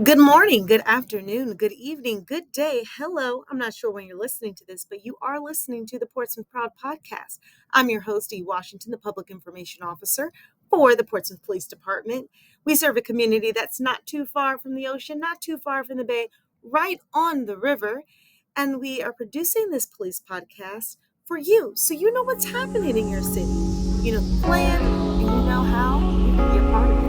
Good morning, good afternoon, good evening, good day. Hello. I'm not sure when you're listening to this, but you are listening to the Portsmouth Proud podcast. I'm your host, E. Washington, the Public Information Officer for the Portsmouth Police Department. We serve a community that's not too far from the ocean, not too far from the bay, right on the river. And we are producing this police podcast for you, so you know what's happening in your city. You know the plan, and you know how you can be a part of it.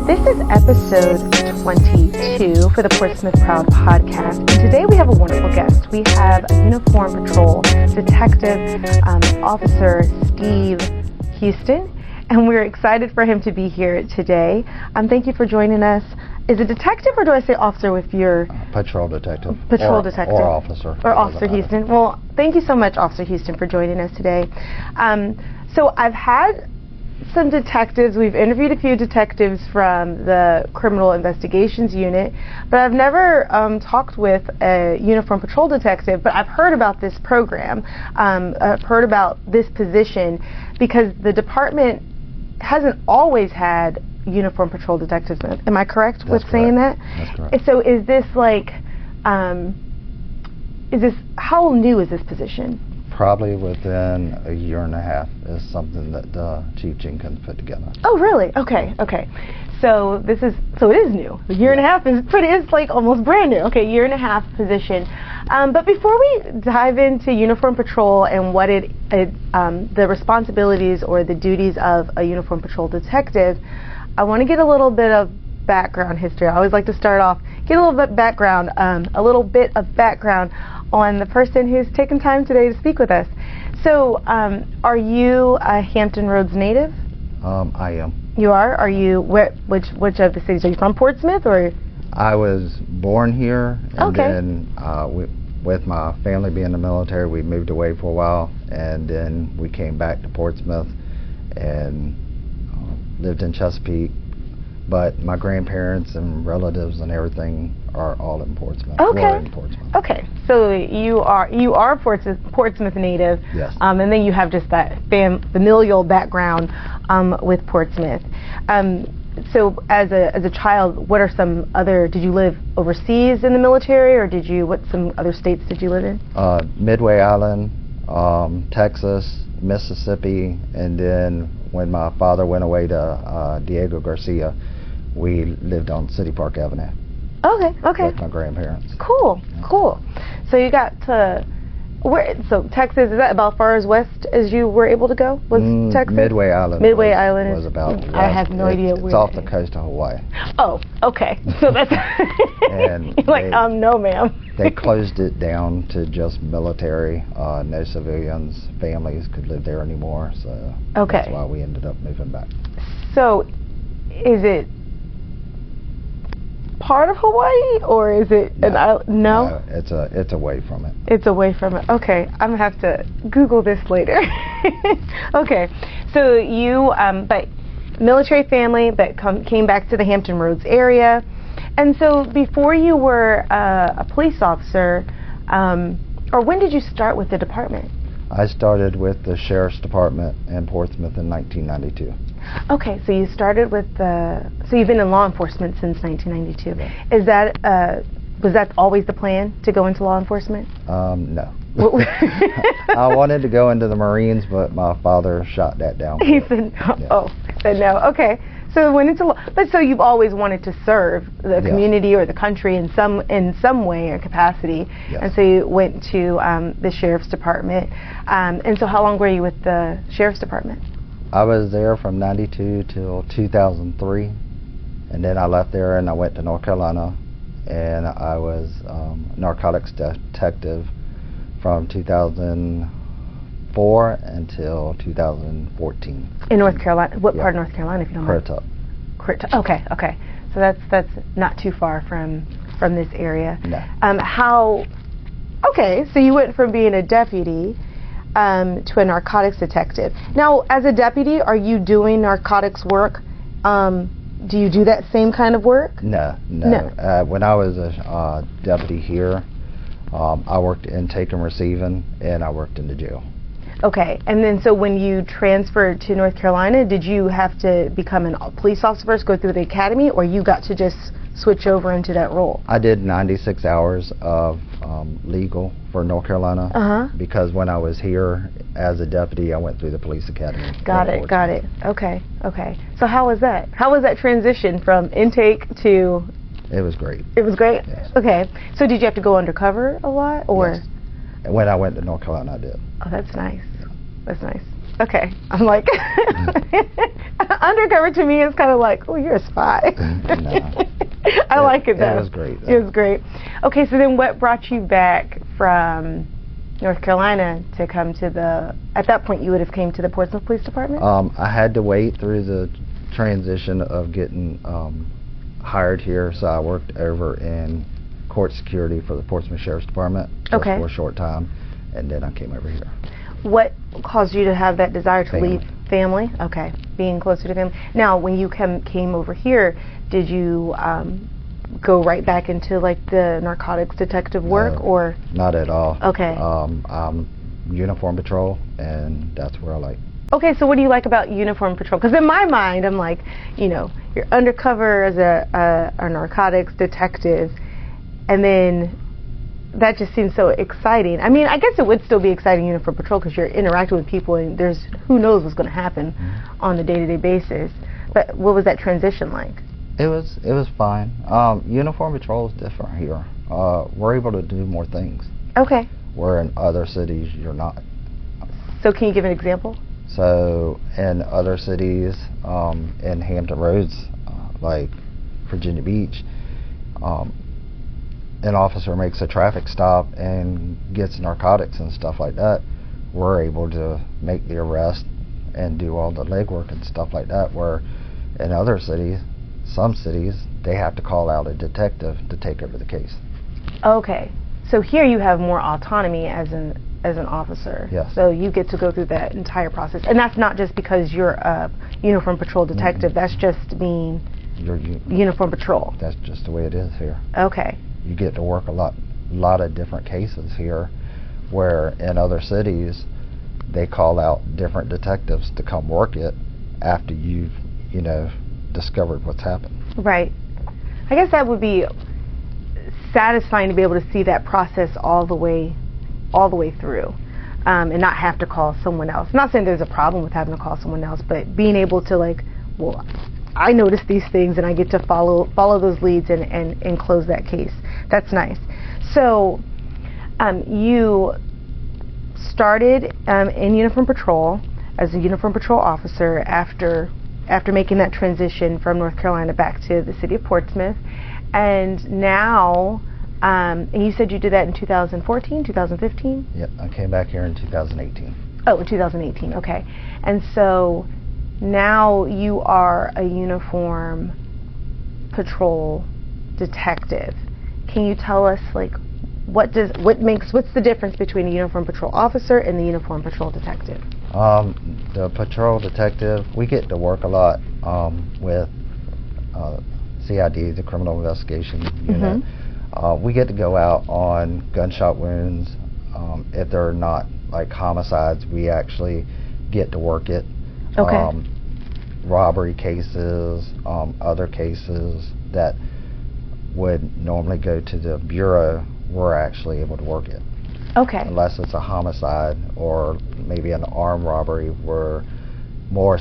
This is episode 22 for the Portsmouth Proud podcast, and today we have a wonderful guest. We have a Uniform Patrol Detective Officer Steve Houston, and we're excited for him to be here today. Thank you for joining us. Is it detective or do I say officer with your... Patrol detective. Detective. Or officer. Or Officer Houston. Well, thank you so much, Officer Houston, for joining us today. So I've had some detectives, we've interviewed a few detectives from the Criminal Investigations Unit, but I've never talked with a Uniform Patrol detective, but I've heard about this program. I've heard about this position because the department hasn't always had Uniform Patrol detectives. Am I correct with saying that? That's correct. So is this how new is this position? Probably within a year and a half is something that Chief Jenkins put together. Oh, really? Okay. So it is new. A year and a half is like almost brand new. Okay, year and a half position. But before we dive into Uniform Patrol and what the responsibilities or the duties of a Uniform Patrol detective, I want to get a little bit of background history. I always like to start off, get a little bit of background on the person who's taken time today to speak with us. So, are you a Hampton Roads native? I am. You are? Are you, which of the cities? Are you from Portsmouth or? I was born here, and Okay. then with my family being in the military, we moved away for a while, and then we came back to Portsmouth and lived in Chesapeake. But my grandparents and relatives and everything are all in Portsmouth. Okay. We're in Portsmouth. Okay. So you are Portsmouth native. Yes. And then you have just that familial background with Portsmouth. So as a child, what are some other? Did you live overseas in the military, or what some other states did you live in? Midway Island, Texas, Mississippi, and then when my father went away to Diego Garcia, we lived on City Park Avenue. Okay. With my grandparents. Cool. So you got to where? So Texas, is that about far as west as you were able to go? Was Texas? Midway Island. Midway Island was about west. I have no idea where. It's off the coast of Hawaii. Oh, okay. So that's and you're like, no, ma'am. They closed it down to just military. No civilians, families could live there anymore. So that's why we ended up moving back. So, is it part of Hawaii, or is it an island? No, it's away from it. It's away from it. Okay, I'm gonna have to Google this later. Okay, so you, but military family, but came back to the Hampton Roads area, and so before you were a police officer, or when did you start with the department? I started with the Sheriff's Department in Portsmouth in 1992. Okay, so you started with so you've been in law enforcement since 1992. Yeah. Is that, was that always the plan, to go into law enforcement? No. I wanted to go into the Marines, but my father shot that down. He said, said no. Okay, so went into law, but so you've always wanted to serve the community or the country in some way or capacity, and so you went to the Sheriff's Department. And so how long were you with the Sheriff's Department? I was there from 92 till 2003, and then I left there and I went to North Carolina, and I was narcotics detective from 2004 until 2014. In North Carolina? What part of North Carolina, if you don't mind? Currituck. Okay. So that's not too far from this area. No. So you went from being a deputy to a narcotics detective. Now, as a deputy, are you doing narcotics work? Do you do that same kind of work? No. When I was a deputy here, I worked intake and receiving, and I worked in the jail. Okay, and then so when you transferred to North Carolina, did you have to become a police officer first, go through the academy, or you got to just switch over into that role? I did 96 hours of legal for North Carolina because when I was here as a deputy, I went through the police academy. Got it. Okay. So how was that? How was that transition from intake to? It was great. It was great? Yes. Okay. So did you have to go undercover a lot, or? Yes. And when I went to North Carolina, I did. Oh, that's nice. That's nice. Okay. I'm like, undercover to me is kind of like, oh, you're a spy. No. I like it though. It was great. It was great. Okay, so then what brought you back from North Carolina to come to at that point you would have came to the Portsmouth Police Department? I had to wait through the transition of getting hired here, so I worked over in court security for the Portsmouth Sheriff's Department just for a short time, and then I came over here. What caused you to have that desire to Family. leave? Family? Okay, being closer to family. Now, when you came over here, did you go right back into like the narcotics detective work, or? Not at all. Okay. I'm uniform patrol, and that's where I like. Okay, so what do you like about uniform patrol? Because in my mind, I'm like, you're undercover as a narcotics detective, and then that just seems so exciting. I mean, I guess it would still be exciting uniform patrol because you're interacting with people and there's who knows what's going to happen on a day-to-day basis. But what was that transition like? It was fine. Uniform patrol is different here. We're able to do more things. Okay. Where in other cities you're not. So can you give an example? So in other cities, in Hampton Roads, like Virginia Beach, an officer makes a traffic stop and gets narcotics and stuff like that, we're able to make the arrest and do all the legwork and stuff like that, where in other cities, some cities, they have to call out a detective to take over the case. Okay. So here you have more autonomy as an officer. Yes. So you get to go through that entire process. And that's not just because you're a uniform patrol detective, that's just being uniform patrol. That's just the way it is here. Okay. You get to work a lot of different cases here, where in other cities they call out different detectives to come work it after you've discovered what's happened. Right. I guess that would be satisfying to be able to see that process all the way through, and not have to call someone else. I'm not saying there's a problem with having to call someone else, but being able to I noticed these things and I get to follow those leads and close that case. That's nice. So you started in uniform patrol as a uniform patrol officer after making that transition from North Carolina back to the city of Portsmouth, and now and you said you did that in 2014, 2015? Yep, I came back here in 2018. Oh, in 2018, okay. And so now you are a uniform patrol detective. Can you tell us what's the difference between a uniform patrol officer and the uniform patrol detective? The patrol detective, we get to work a lot with CID, the Criminal Investigation Unit. We get to go out on gunshot wounds. If they're not like homicides, we actually get to work it. Okay. Robbery cases, other cases that would normally go to the bureau, we're actually able to work it. Okay. Unless it's a homicide or maybe an armed robbery where more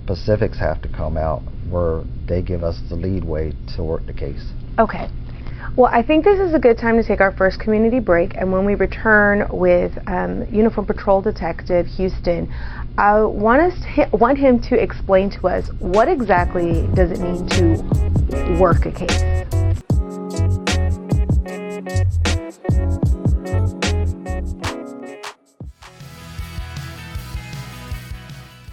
specifics have to come out, where they give us the leadway to work the case. Okay. Well, I think this is a good time to take our first community break, and when we return with Uniform Patrol Detective Houston, I want him to explain to us what exactly does it mean to work a case.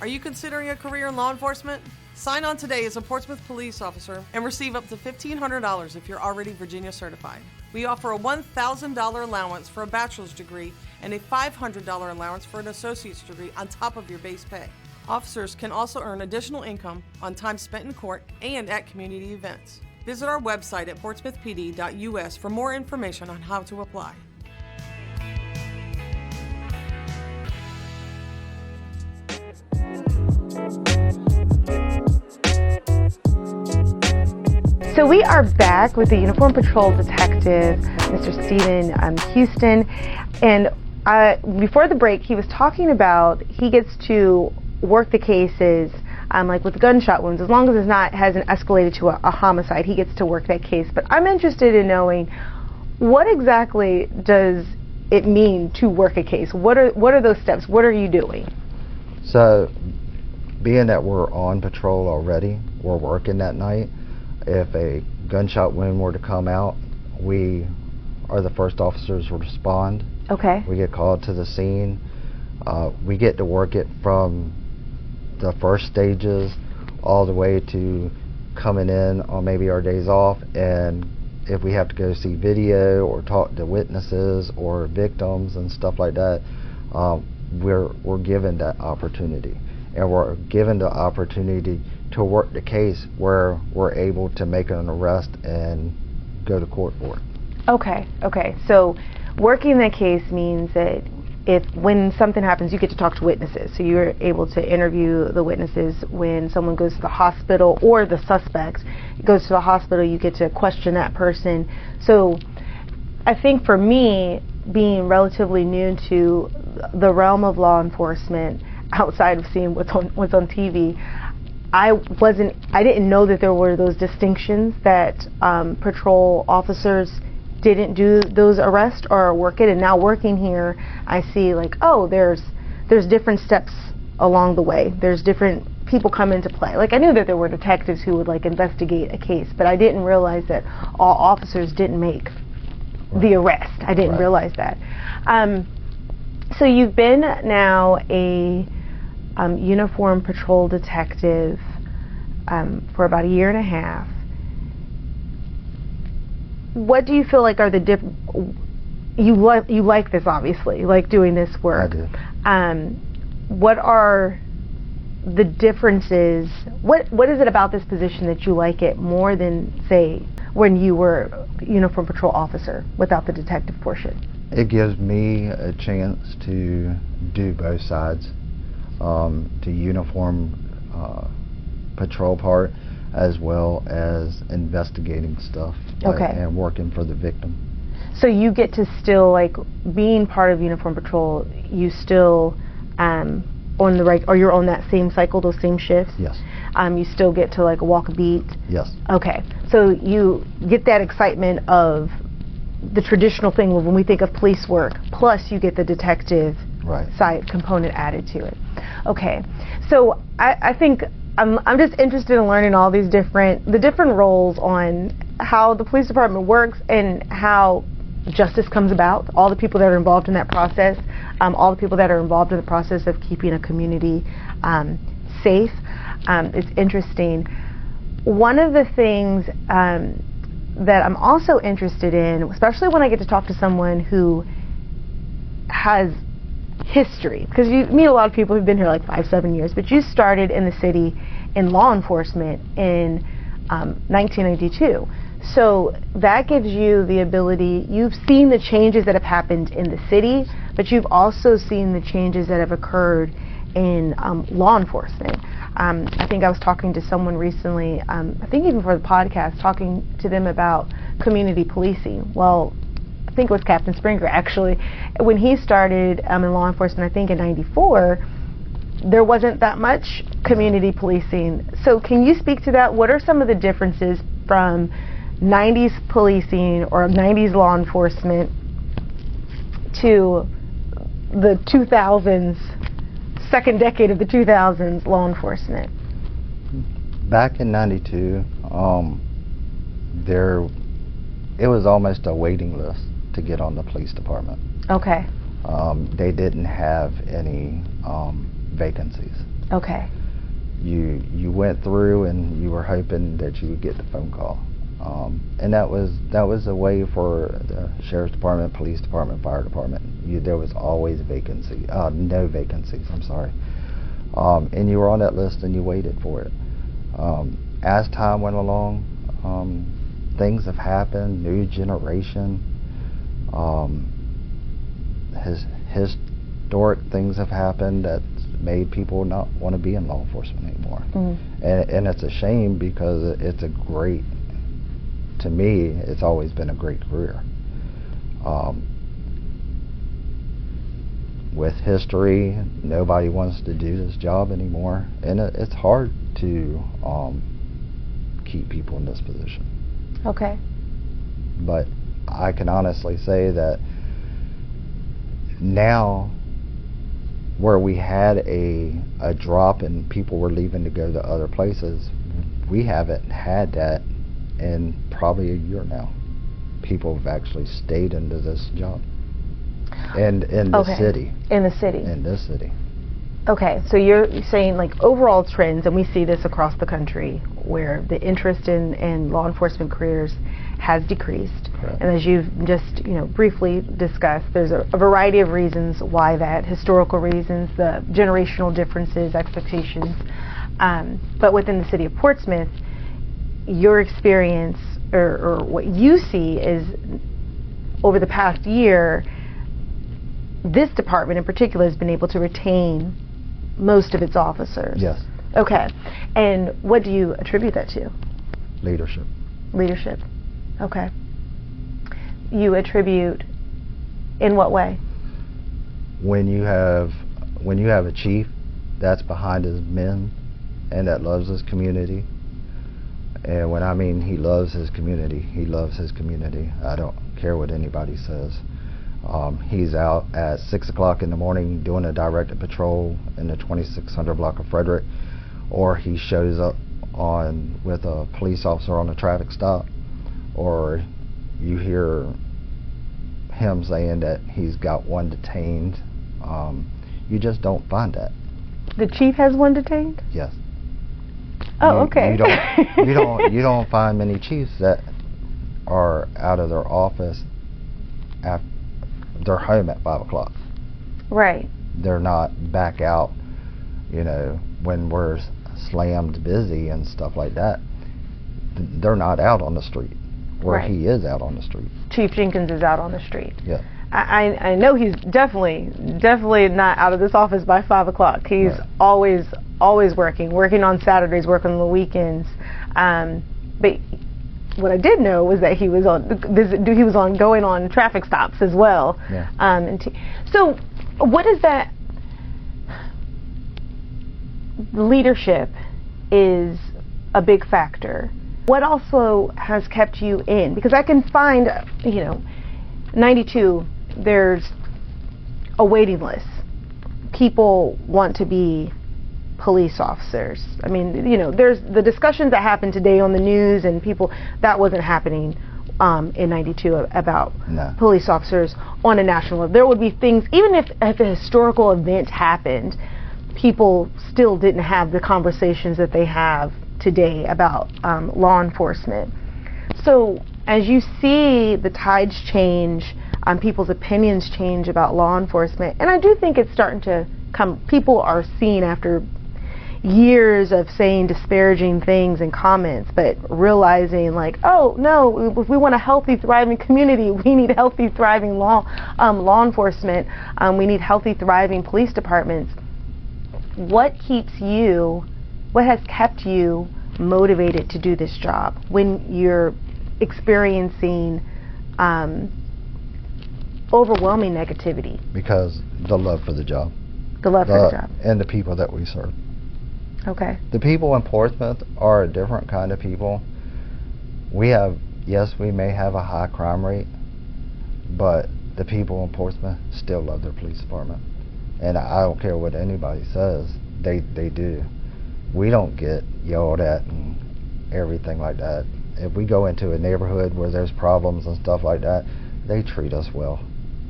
Are you considering a career in law enforcement? Sign on today as a Portsmouth police officer and receive up to $1,500 if you're already Virginia certified. We offer a $1,000 allowance for a bachelor's degree and a $500 allowance for an associate's degree on top of your base pay. Officers can also earn additional income on time spent in court and at community events. Visit our website at portsmouthpd.us for more information on how to apply. we are back with the Uniform Patrol Detective, Mr. Stephen Houston, and before the break, he was talking about he gets to work the cases, like with gunshot wounds, as long as hasn't escalated to a homicide, he gets to work that case. But I'm interested in knowing, what exactly does it mean to work a case? What are those steps? What are you doing? So, being that we're on patrol already, we're working that night. If a gunshot wound were to come out, we are the first officers to respond. Okay. We get called to the scene. We get to work it from the first stages all the way to coming in on maybe our days off, and if we have to go see video or talk to witnesses or victims and stuff like that, we're given that opportunity, and we're given the opportunity to work the case where we're able to make an arrest and go to court for it. Okay. So working the case means that when something happens, you get to talk to witnesses. So you're able to interview the witnesses when someone goes to the hospital, or the suspect goes to the hospital, you get to question that person. So I think for me, being relatively new to the realm of law enforcement, outside of seeing what's on TV, I didn't know that there were those distinctions, that patrol officers didn't do those arrests or work it. And now working here, I see like, oh, there's different steps along the way. There's different people come into play. Like, I knew that there were detectives who would like investigate a case, but I didn't realize that all officers didn't make the arrest. I didn't realize that. So you've been now a uniform patrol detective for about a year and a half. What do you feel like are the you like this, obviously, you like doing this work. I do. What are the differences? What is it about this position that you like it more than, say, when you were uniform patrol officer without the detective portion? It gives me a chance to do both sides, to uniform patrol part, as well as investigating stuff, and working for the victim. So you get to still, like, being part of uniform patrol, you still on the right, or you're on that same cycle, those same shifts? Yes. You still get to like walk a beat? Yes. Okay. So you get that excitement of the traditional thing when we think of police work, plus you get the detective side component added to it. Okay. So I think I'm just interested in learning all these different roles on how the police department works and how justice comes about, all the people that are involved in that process, all the people that are involved in the process of keeping a community safe. It's interesting. One of the things that I'm also interested in, especially when I get to talk to someone who has history, because you meet a lot of people who've been here like 5-7 years, but you started in the city in law enforcement in 1992. So that gives you the ability, you've seen the changes that have happened in the city, but you've also seen the changes that have occurred in law enforcement. I think I was talking to someone recently, I think even for the podcast, talking to them about community policing. Well, I think it was Captain Springer, actually. When he started in law enforcement, I think in '94, there wasn't that much community policing. So can you speak to that? What are some of the differences from 90s policing or 90s law enforcement to the 2000s, second decade of the 2000s law enforcement? Back in '92, it was almost a waiting list to get on the police department. Okay. They didn't have any vacancies. Okay. You went through and you were hoping that you would get the phone call, and that was a way for the sheriff's department, police department, fire department. There was always no vacancies. I'm sorry, and you were on that list and you waited for it. As time went along, things have happened. New generation, historic things have happened that made people not want to be in law enforcement anymore. And it's a shame, because it's a great to me, it's always been a great career. With history, nobody wants to do this job anymore, and it's hard to keep people in this position. Okay. But I can honestly say that now, where we had a drop and people were leaving to go to other places, we haven't had that in probably a year now. People have actually stayed into this job. And in the city. In the city. In this city. Okay, so you're saying like overall trends, and we see this across the country, where the interest in law enforcement careers has decreased. Correct. And as you've just briefly discussed, there's a variety of reasons why that, historical reasons, the generational differences, expectations. But within the city of Portsmouth, your experience or what you see is over the past year, this department in particular has been able to retain most of its officers. Yes. Okay. And what do you attribute that to? Leadership. Leadership. Okay. You attribute in what way? When you have a chief that's behind his men and that loves his community, and when I mean he loves his community, he loves his community. I don't care what anybody says. He's out at 6 o'clock in the morning doing a directed patrol in the 2600 block of Frederick, or he shows up with a police officer on a traffic stop, or you hear him saying that he's got one detained. You just don't find that. The chief has one detained? Yes. Oh, okay. You don't find many chiefs that are out of their office after they're home at 5 o'clock. Right. They're not back out, when we're slammed busy and stuff like that. They're not out on the street where right. he is out on the street. Chief Jenkins is out on the street. Yeah. I know he's definitely not out of this office by 5 o'clock. He's right. always working on Saturdays, working on the weekends. But what I did know was that he was going on traffic stops as well. Yeah. So what is that? Leadership is a big factor. What also has kept you in? Because I can find, 92, there's a waiting list. People want to be police officers. I mean, there's the discussions that happen today on the news, and people, that wasn't happening in 92 about police officers on a national level. There would be things, even if a historical event happened, people still didn't have the conversations that they have today about law enforcement. So as you see the tides change, people's opinions change about law enforcement, and I do think it's starting to come, people are seeing after years of saying disparaging things and comments, but realizing like, oh no, if we want a healthy, thriving community, we need healthy, thriving law enforcement. We need healthy, thriving police departments. What has kept you motivated to do this job when you're experiencing overwhelming negativity? Because the love for the job. The love for the job. And the people that we serve. Okay. The people in Portsmouth are a different kind of people. We may have a high crime rate, but the people in Portsmouth still love their police department. And I don't care what anybody says, they do. We don't get yelled at and everything like that. If we go into a neighborhood where there's problems and stuff like that, they treat us well.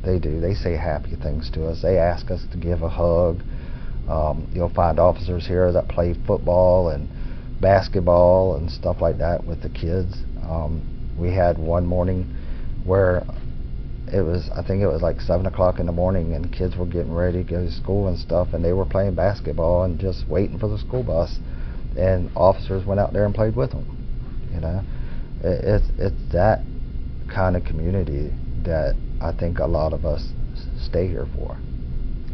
They do. They say happy things to us. They ask us to give a hug. You'll find officers here that play football and basketball and stuff like that with the kids. We had one morning where I think it was like 7 o'clock in the morning, and kids were getting ready to go to school and stuff, and they were playing basketball and just waiting for the school bus, and officers went out there and played with them. It's that kind of community that I think a lot of us stay here for.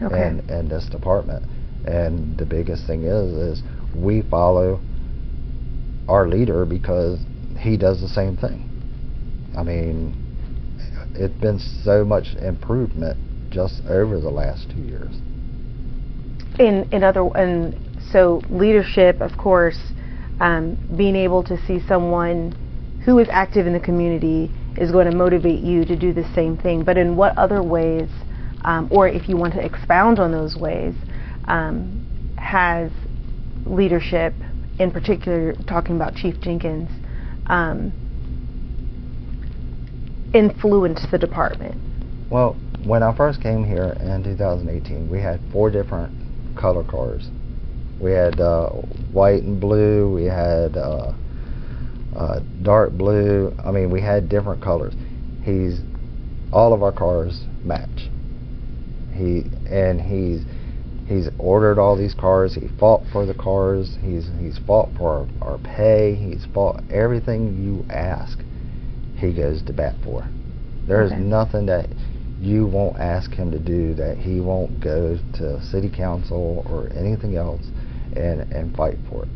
Okay. And this department. And the biggest thing is we follow our leader because he does the same thing. I mean, it's been so much improvement just over the last 2 years. And so leadership, of course, being able to see someone who is active in the community is going to motivate you to do the same thing. But in what other ways, or if you want to expound on those ways, has leadership, in particular talking about Chief Jenkins, influenced the department? Well, when I first came here in 2018, we had 4 different color cars. We had white and blue, we had dark blue. I mean, we had different colors. All of our cars match. He's ordered all these cars. He fought for the cars. He's fought for our pay. He's fought everything you ask. He goes to bat for. There's nothing that you won't ask him to do that he won't go to city council or anything else and fight for it.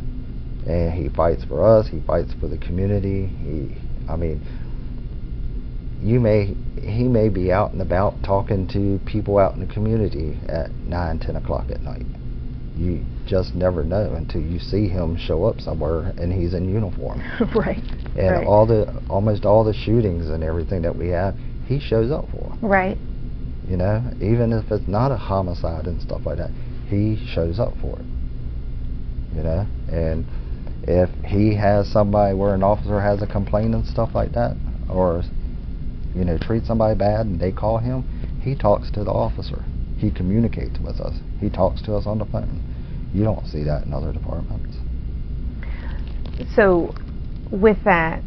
And he fights for us. He fights for the community. He may be out and about talking to people out in the community at 9, 10 o'clock at night. You just never know until you see him show up somewhere and he's in uniform. Right. And almost all the shootings and everything that we have, he shows up for. Right. You know, even if it's not a homicide and stuff like that, he shows up for it. You know, and if he has somebody where an officer has a complaint and stuff like that, or you know, treats somebody bad and they call him, he talks to the officer. He communicates with us. He talks to us on the phone. You don't see that in other departments. So, with that,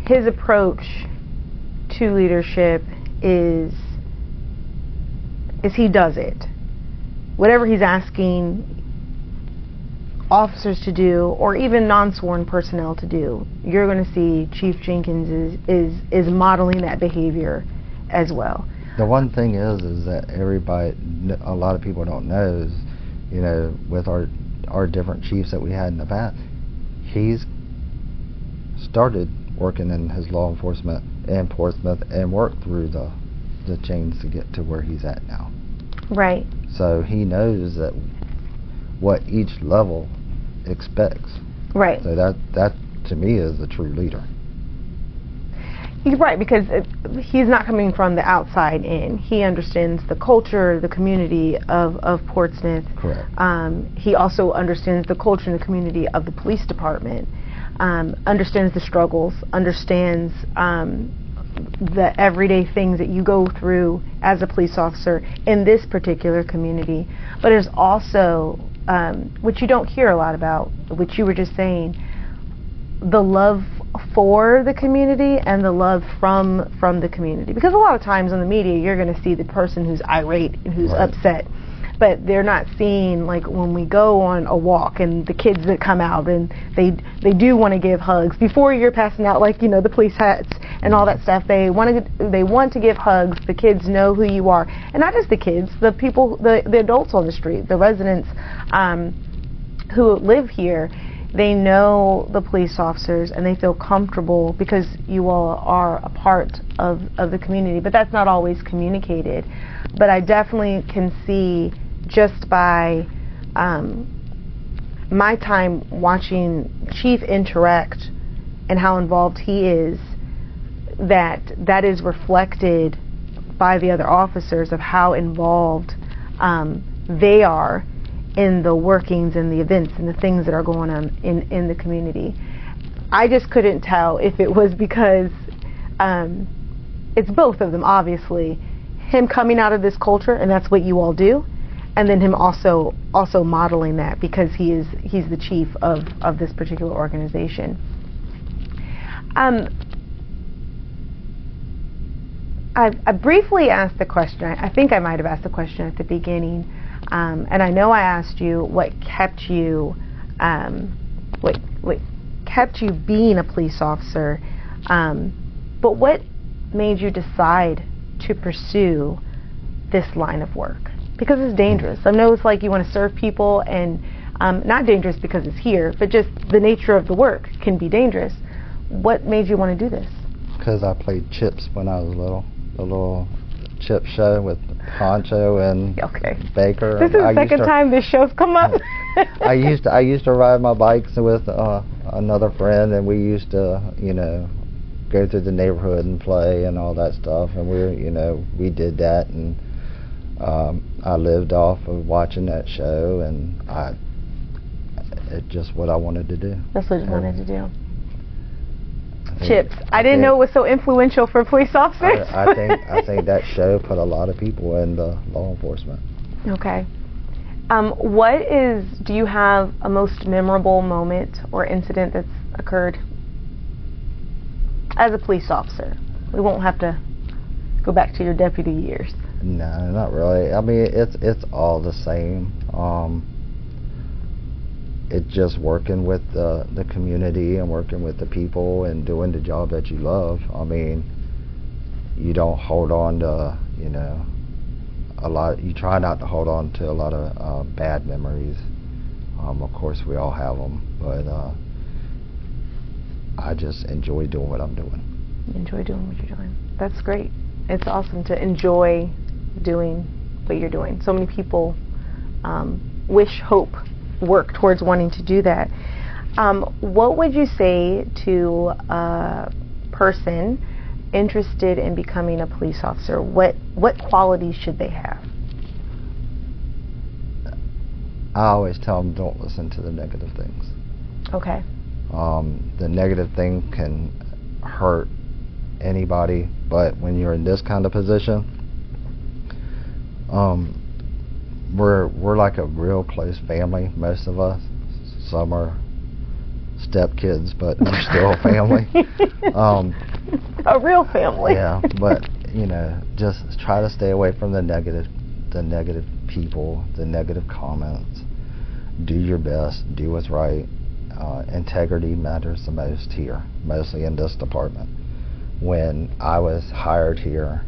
his approach to leadership is he does it. Whatever he's asking officers to do, or even non-sworn personnel to do, you're going to see Chief Jenkins is modeling that behavior as well. The one thing is that a lot of people don't know is, you know, with our different chiefs that we had in the past, he's started working in his law enforcement in Portsmouth and worked through the chains to get to where he's at now. Right. So he knows that what each level expects. Right. So that to me is the true leader. You're right, because he's not coming from the outside in. He understands the culture, the community of Portsmouth. Correct. He also understands the culture and the community of the police department. Understands the struggles, understands the everyday things that you go through as a police officer in this particular community. But there's also, which you don't hear a lot about, which you were just saying, the love for the community and the love from the community. Because a lot of times in the media, you're going to see the person who's irate and who's upset. But they're not seeing, like, when we go on a walk and the kids that come out and they do want to give hugs before you're passing out, like, you know, the police hats and all that stuff. They want to give hugs. The kids know who you are, and not just the kids, the people, the adults on the street, the residents who live here. They know the police officers and they feel comfortable because you all are a part of the community. But that's not always communicated. But I definitely can see, just by my time watching Chief interact and how involved he is, that is reflected by the other officers of how involved they are in the workings and the events and the things that are going on in the community. I just couldn't tell if it was because it's both of them, obviously. Him coming out of this culture, and that's what you all do, and then him also modeling that because he's the chief of this particular organization. I briefly asked the question. I think I might have asked the question at the beginning, and I know I asked you what kept you being a police officer, but what made you decide to pursue this line of work? Because it's dangerous. I know it's like you want to serve people, and not dangerous because it's here, but just the nature of the work can be dangerous. What made you want to do this? Because I played Chips when I was little. The little Chip show with Poncho and Okay. Baker. This is the second time this show's come up. I used to ride my bikes with another friend, and we used to, go through the neighborhood and play and all that stuff. And we did that, and I lived off of watching that show, and it's just what I wanted to do. That's what you wanted to do. Chips. I didn't know it was so influential for police officers. I think that show put a lot of people into law enforcement. Okay. Do you have a most memorable moment or incident that's occurred as a police officer? We won't have to go back to your deputy years. No, not really. I mean, it's all the same. It's just working with the community and working with the people and doing the job that you love. I mean, you don't hold on to, you try not to hold on to a lot of bad memories. Of course, we all have them, but I just enjoy doing what I'm doing. You enjoy doing what you're doing. That's great. It's awesome to enjoy doing what you're doing. So many people work towards wanting to do that. What would you say to a person interested in becoming a police officer? What qualities should they have? I always tell them, don't listen to the negative things. Okay. The negative thing can hurt anybody, but when you're in this kind of position, we're like a real close family, most of us. Some are stepkids, but we're still a family. A real family. Yeah, but just try to stay away from the negative people, the negative comments. Do your best, do what's right. Integrity matters the most here, mostly in this department. When I was hired here,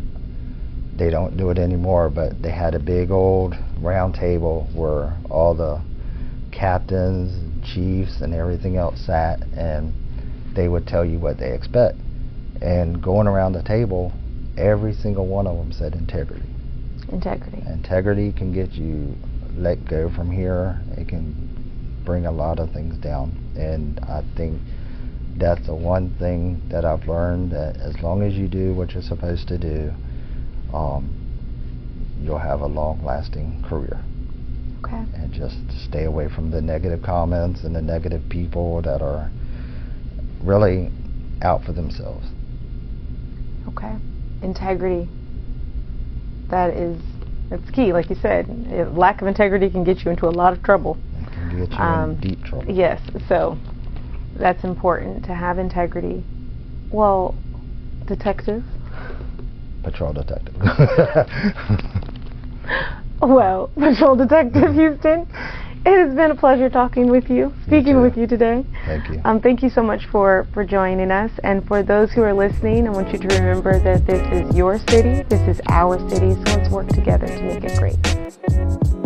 they don't do it anymore, but they had a big old round table where all the captains, chiefs, and everything else sat, and they would tell you what they expect. And going around the table, every single one of them said integrity. Integrity. Integrity can get you let go from here. It can bring a lot of things down. And I think that's the one thing that I've learned, that as long as you do what you're supposed to do, you'll have a long-lasting career. Okay. And just stay away from the negative comments and the negative people that are really out for themselves. Okay. Integrity. That's key, like you said. Lack of integrity can get you into a lot of trouble. It can get you in deep trouble. Yes, so that's important to have integrity. Well, detective? Patrol detective. Well, Patrol Detective Houston, it has been a pleasure talking with you, speaking with you today. Thank you. Thank you so much for joining us. And for those who are listening, I want you to remember that this is your city, this is our city, so let's work together to make it great.